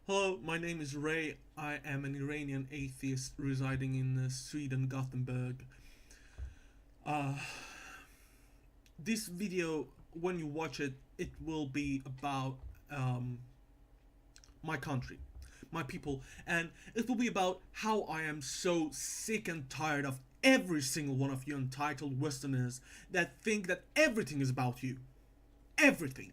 Hello, my name is Ray. I am an Iranian atheist residing in Sweden, Gothenburg. Uh, this video, when you watch it, it will be about um, my country, my people, and it will be about how I am so sick and tired of every single one of you entitled Westerners that think that everything is about you. Everything.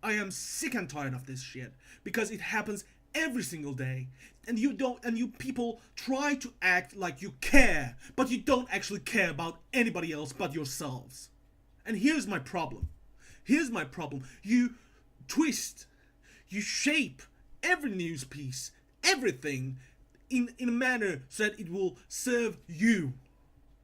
I am sick and tired of this shit because it happens every single day. And you people try to act like you care, but you don't actually care about anybody else but yourselves. And here's my problem. Here's my problem. You twist, you shape every news piece, everything in a manner so that it will serve you,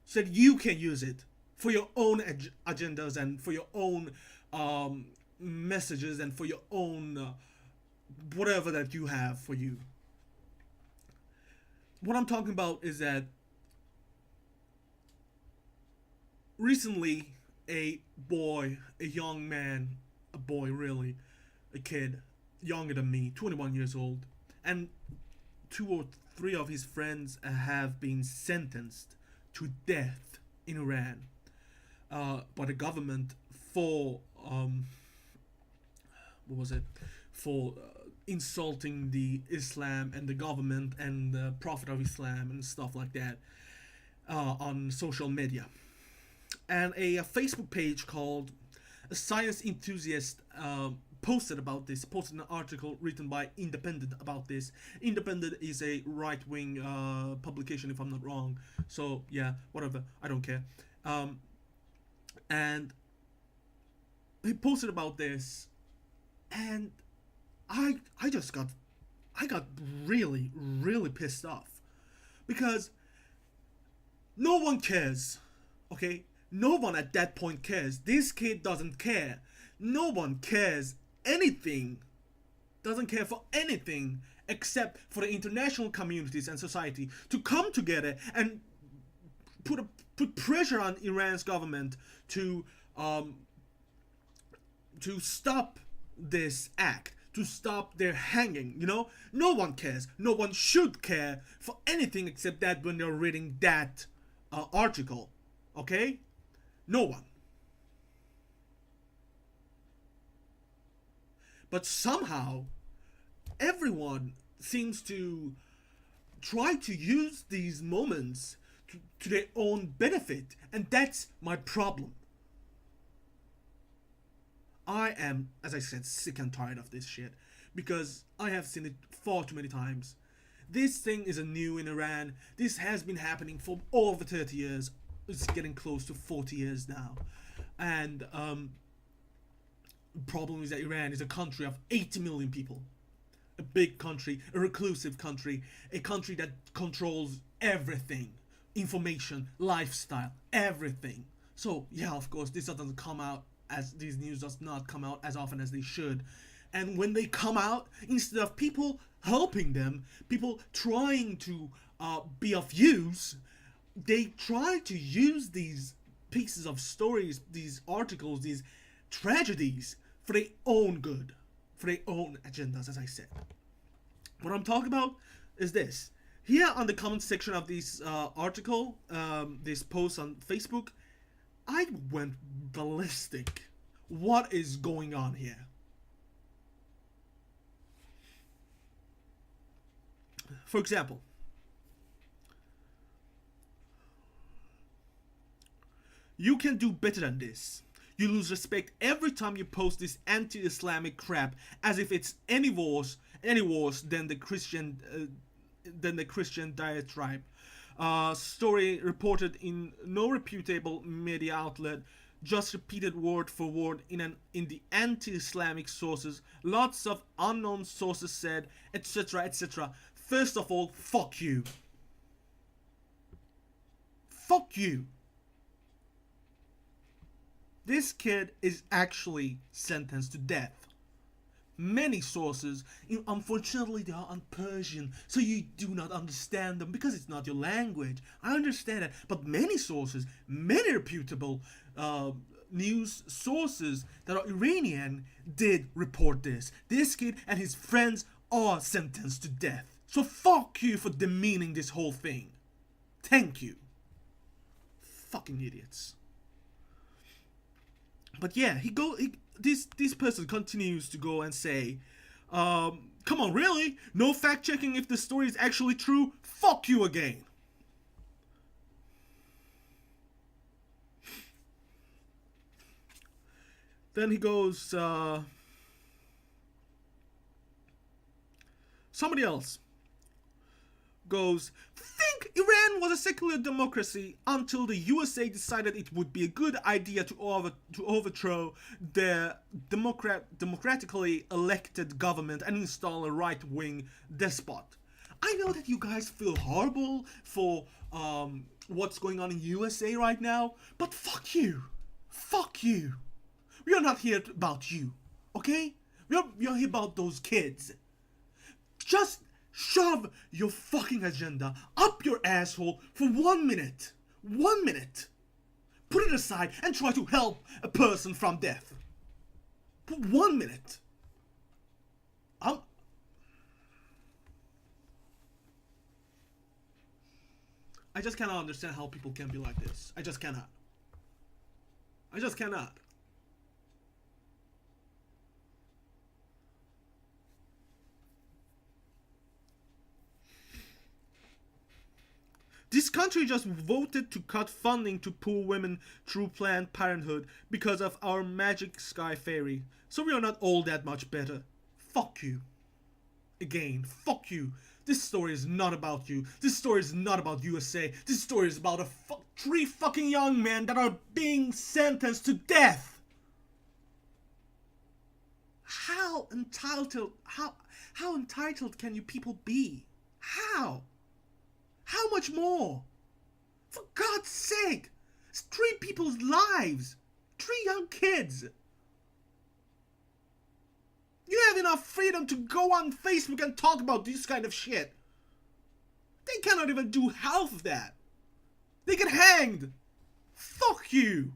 so that you can use it for your own agendas and for your own um, messages and for your own whatever that you have for you. What I'm talking about is that recently a young man, a boy really, a kid, younger than me, 21 years old, and two or three of his friends have been sentenced to death in Iran by the government for what was it for insulting the Islam and the government and the Prophet of Islam and stuff like that on social media. And a Facebook page called a science enthusiast posted about this, posted an article written by Independent about this. Independent is a right-wing publication, if I'm not wrong. So yeah, whatever, I don't care. And he posted about this, and I just got really pissed off because no one cares. Okay, no one at that point cares. This kid doesn't care. No one cares anything. Doesn't care for anything except for the international communities and society to come together and put pressure on Iran's government um, to stop this act, to stop their hanging. No one cares. No one should care for anything except that when they're reading that article. Okay? No one. But somehow, everyone seems to try to use these moments to their own benefit, and that's my problem. I am, as I said, sick and tired of this shit because I have seen it far too many times. This thing isn't new in Iran. This has been happening for over 30 years. It's getting close to 40 years now. And the problem is that Iran is a country of 80 million people. A big country, a reclusive country, a country that controls everything. Information, lifestyle, everything. So, yeah, of course, this doesn't come out as these news does not come out as often as they should. And when they come out, instead of people helping them, people trying to be of use, they try to use these pieces of stories, these articles, these tragedies for their own good, for their own agendas, as I said. What I'm talking about is this. Here on the comment section of this article, this post on Facebook, I went ballistic. What is going on here? For example, you can do better than this. You lose respect every time you post this anti-Islamic crap, as if it's any worse than the Christian diatribe. Story reported in no reputable media outlet, just repeated word for word in the anti-Islamic sources. Lots of unknown sources said, etc., etc. First of all, fuck you. Fuck you. This kid is actually sentenced to death. Many sources, unfortunately, they are on Persian, so you do not understand them because it's not your language. I understand that, but many sources, many reputable news sources that are Iranian did report this. This kid and his friends are sentenced to death. So fuck you for demeaning this whole thing. Thank you. Fucking idiots. But yeah, this person continues to go and say, come on, really? No fact checking if the story is actually true? Fuck you again. Then he goes, somebody else goes, think Iran was a secular democracy until the USA decided it would be a good idea to overthrow the democratically elected government and install a right-wing despot. I know that you guys feel horrible for what's going on in USA right now, but fuck you. Fuck you. We are not here about you, okay? We are here about those kids. Just shove your fucking agenda up your asshole for 1 minute. 1 minute. Put it aside and try to help a person from death. For 1 minute. I just cannot understand how people can be like this. I just cannot. I just cannot. This country just voted to cut funding to poor women through Planned Parenthood because of our magic sky fairy. So we are not all that much better. Fuck you. Again, fuck you. This story is not about you. This story is not about USA. This story is about 3 fucking young men that are being sentenced to death. How entitled can you people be? How? How much more? For God's sake! It's 3 people's lives! 3 young kids! You have enough freedom to go on Facebook and talk about this kind of shit. They cannot even do half of that. They get hanged! Fuck you!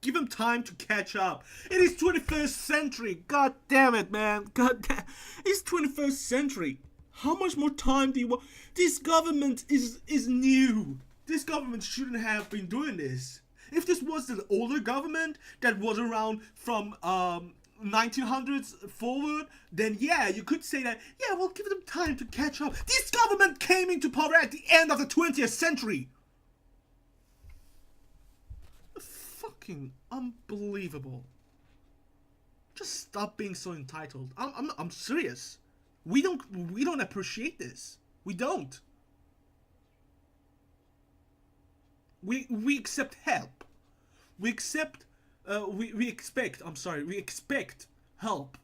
Give him time to catch up. It is 21st century. God damn it, man. God damn. It's 21st century. How much more time do you want? This government is new. This government shouldn't have been doing this. If this was an older government that was around from 1900s forward, then yeah, you could say that, yeah, we'll give them time to catch up. This government came into power at the end of the 20th century. Fucking unbelievable. Just stop being so entitled. I'm serious. We don't appreciate this. We don't. We accept help. We expect help.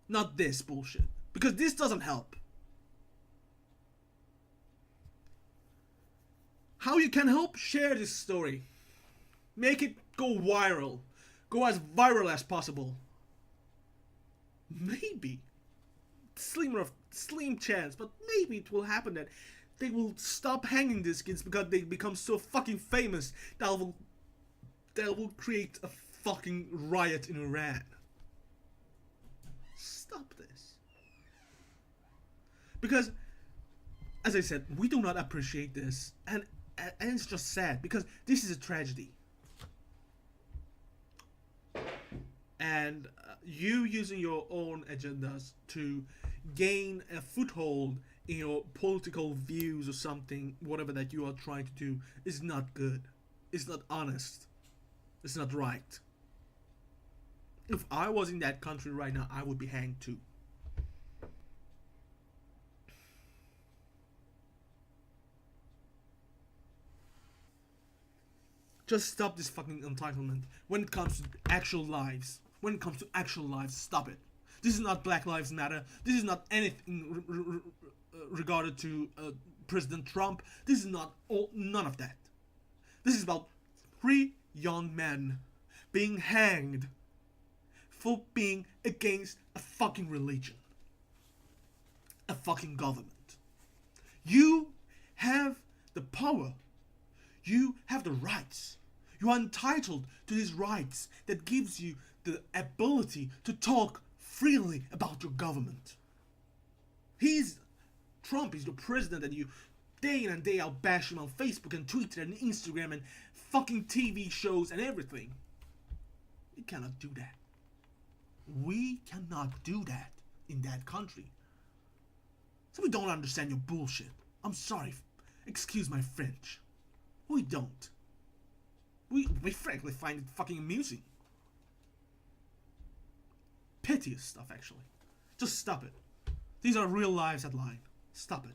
Not this bullshit. Because this doesn't help. How you can help? Share this story. Make it go viral. Go as viral as possible. Maybe. Slim chance, but maybe it will happen that they will stop hanging these kids because they become so fucking famous that will create a fucking riot in Iran. Stop this. Because, as I said, we do not appreciate this, and it's just sad because this is a tragedy. And you using your own agendas to gain a foothold in your political views or something, whatever that you are trying to do, is not good. It's not honest. It's not right. If I was in that country right now, I would be hanged too. Just stop this fucking entitlement when it comes to actual lives. When it comes to actual lives, stop it. This is not Black Lives Matter. This is not anything regarded to President Trump. This is none of that. This is about 3 young men being hanged for being against a fucking religion. a fucking government. You have the power. You have the rights. You are entitled to these rights that gives you the ability to talk freely about your government. Trump is your president, and you day in and day out bash him on Facebook and Twitter and Instagram and fucking TV shows and everything. You cannot do that. We cannot do that in that country. So we don't understand your bullshit. I'm sorry. Excuse my French. We don't. We frankly find it fucking amusing. Piteous stuff, actually. Just stop it. These are real lives at line. Stop it.